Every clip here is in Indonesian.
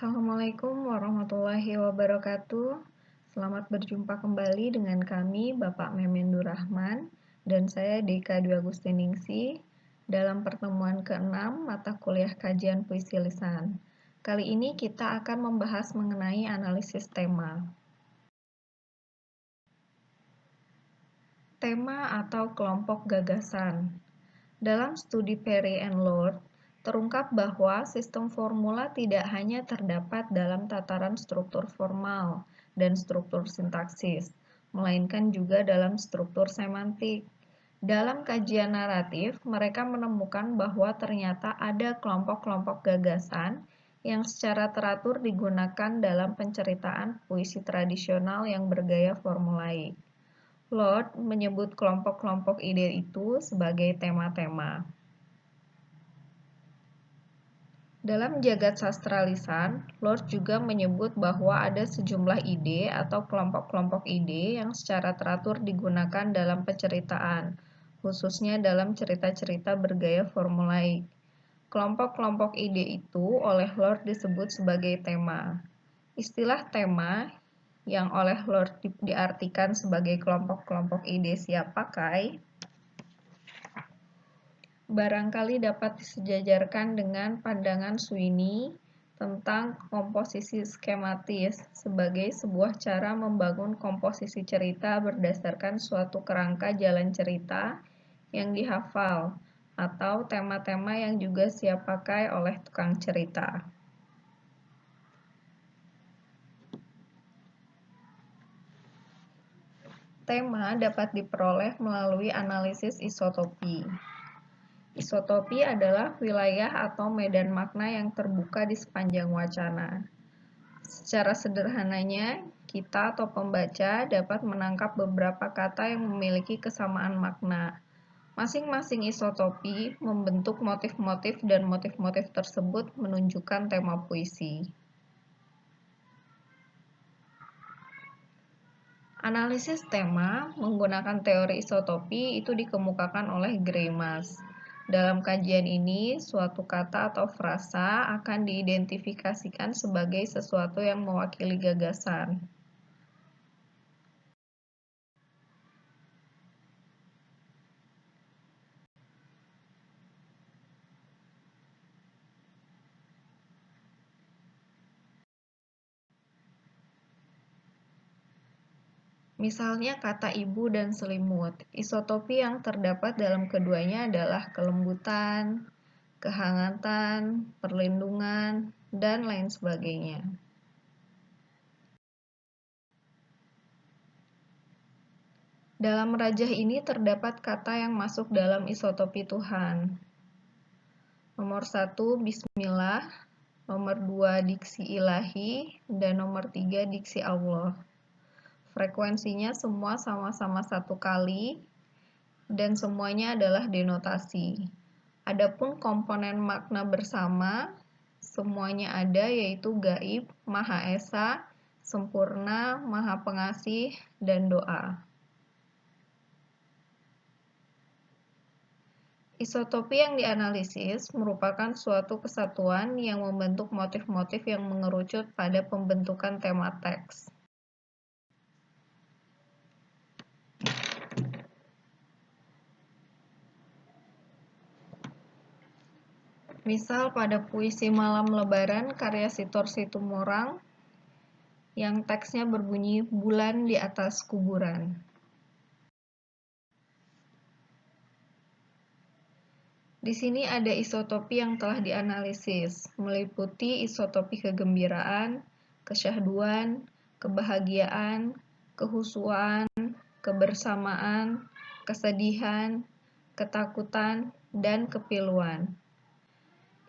Assalamualaikum warahmatullahi wabarakatuh. Selamat berjumpa kembali dengan kami, Bapak Memendur Rahman, dan saya Deka Dwi Agustiningsih, dalam pertemuan ke-6 mata kuliah kajian puisi lisan. Kali ini kita akan membahas mengenai analisis tema. Tema atau kelompok gagasan. Dalam studi Perry and Lord, terungkap bahwa sistem formula tidak hanya terdapat dalam tataran struktur formal dan struktur sintaksis, melainkan juga dalam struktur semantik. Dalam kajian naratif, mereka menemukan bahwa ternyata ada kelompok-kelompok gagasan yang secara teratur digunakan dalam penceritaan puisi tradisional yang bergaya formulaik. Lord menyebut kelompok-kelompok ide itu sebagai tema-tema. Dalam jagat sastra lisan, Lord juga menyebut bahwa ada sejumlah ide atau kelompok-kelompok ide yang secara teratur digunakan dalam penceritaan, khususnya dalam cerita-cerita bergaya formulaik. Kelompok-kelompok ide itu oleh Lord disebut sebagai tema. Istilah tema yang oleh Lord diartikan sebagai kelompok-kelompok ide siap pakai barangkali dapat disejajarkan dengan pandangan Sweeney tentang komposisi skematis sebagai sebuah cara membangun komposisi cerita berdasarkan suatu kerangka jalan cerita yang dihafal atau tema-tema yang juga siap pakai oleh tukang cerita. Tema dapat diperoleh melalui analisis isotopi. Isotopi adalah wilayah atau medan makna yang terbuka di sepanjang wacana. Secara sederhananya, kita atau pembaca dapat menangkap beberapa kata yang memiliki kesamaan makna. Masing-masing isotopi membentuk motif-motif dan motif-motif tersebut menunjukkan tema puisi. Analisis tema menggunakan teori isotopi itu dikemukakan oleh Greimas. Dalam kajian ini, suatu kata atau frasa akan diidentifikasikan sebagai sesuatu yang mewakili gagasan. Misalnya kata ibu dan selimut. Isotopi yang terdapat dalam keduanya adalah kelembutan, kehangatan, perlindungan, dan lain sebagainya. Dalam rajah ini terdapat kata yang masuk dalam isotopi Tuhan. Nomor 1, Bismillah. Nomor 2, diksi ilahi. Dan nomor 3, diksi Allah. Frekuensinya semua sama-sama 1 kali, dan semuanya adalah denotasi. Adapun komponen makna bersama, semuanya ada, yaitu gaib, Maha Esa, sempurna, Maha Pengasih, dan doa. Isotopi yang dianalisis merupakan suatu kesatuan yang membentuk motif-motif yang mengerucut pada pembentukan tema teks. Misal pada puisi Malam Lebaran karya Sitor Situmorang yang teksnya berbunyi bulan di atas kuburan. Di sini ada isotopi yang telah dianalisis, meliputi isotopi kegembiraan, kesyahduan, kebahagiaan, kehusuan, kebersamaan, kesedihan, ketakutan, dan kepiluan.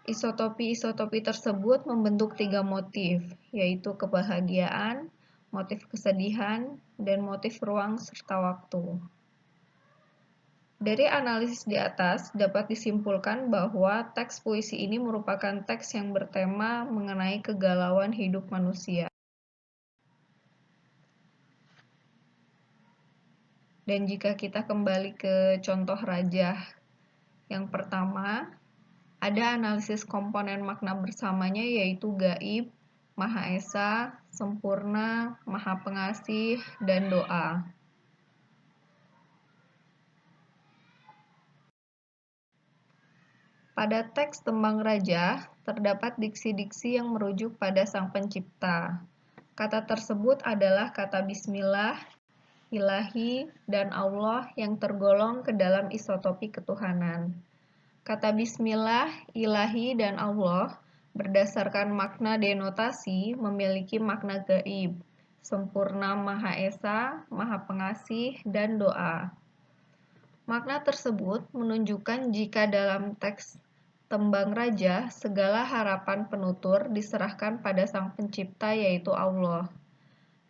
Isotopi-isotopi tersebut membentuk 3 motif, yaitu kebahagiaan, motif kesedihan, dan motif ruang serta waktu. Dari analisis di atas, dapat disimpulkan bahwa teks puisi ini merupakan teks yang bertema mengenai kegalauan hidup manusia. Dan jika kita kembali ke contoh rajah yang pertama, ada analisis komponen makna bersamanya yaitu gaib, Maha Esa, sempurna, Maha Pengasih, dan doa. Pada teks Tembang Raja, terdapat diksi-diksi yang merujuk pada Sang Pencipta. Kata tersebut adalah kata Bismillah, Ilahi, dan Allah yang tergolong ke dalam isotopi ketuhanan. Kata Bismillah, Ilahi, dan Allah berdasarkan makna denotasi memiliki makna gaib, sempurna Maha Esa, Maha Pengasih, dan doa. Makna tersebut menunjukkan jika dalam teks Tembang Raja, segala harapan penutur diserahkan pada Sang Pencipta yaitu Allah.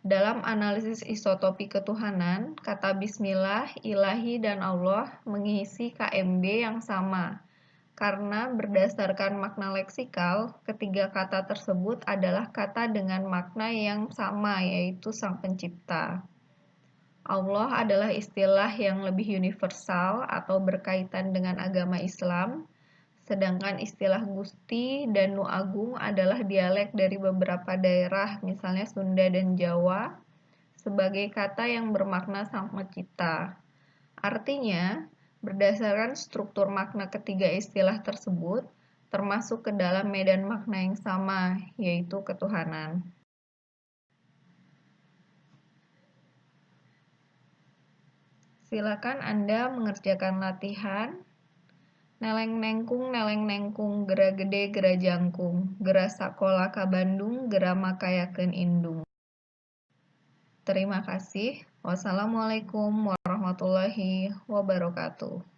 Dalam analisis isotopi ketuhanan, kata Bismillah, Ilahi, dan Allah mengisi KMB yang sama, karena berdasarkan makna leksikal, ketiga kata tersebut adalah kata dengan makna yang sama, yaitu Sang Pencipta. Allah adalah istilah yang lebih universal atau berkaitan dengan agama Islam, sedangkan istilah Gusti dan Nu Agung adalah dialek dari beberapa daerah, misalnya Sunda dan Jawa, sebagai kata yang bermakna Sang Pencipta. Artinya, berdasarkan struktur makna ketiga istilah tersebut, termasuk ke dalam medan makna yang sama, yaitu ketuhanan. Silakan Anda mengerjakan latihan. Neleng nengkung, gera gede, gera jangkung, gera sakola ka Bandung, gera makayakeun indung. Terima kasih. Wassalamualaikum warahmatullahi wabarakatuh.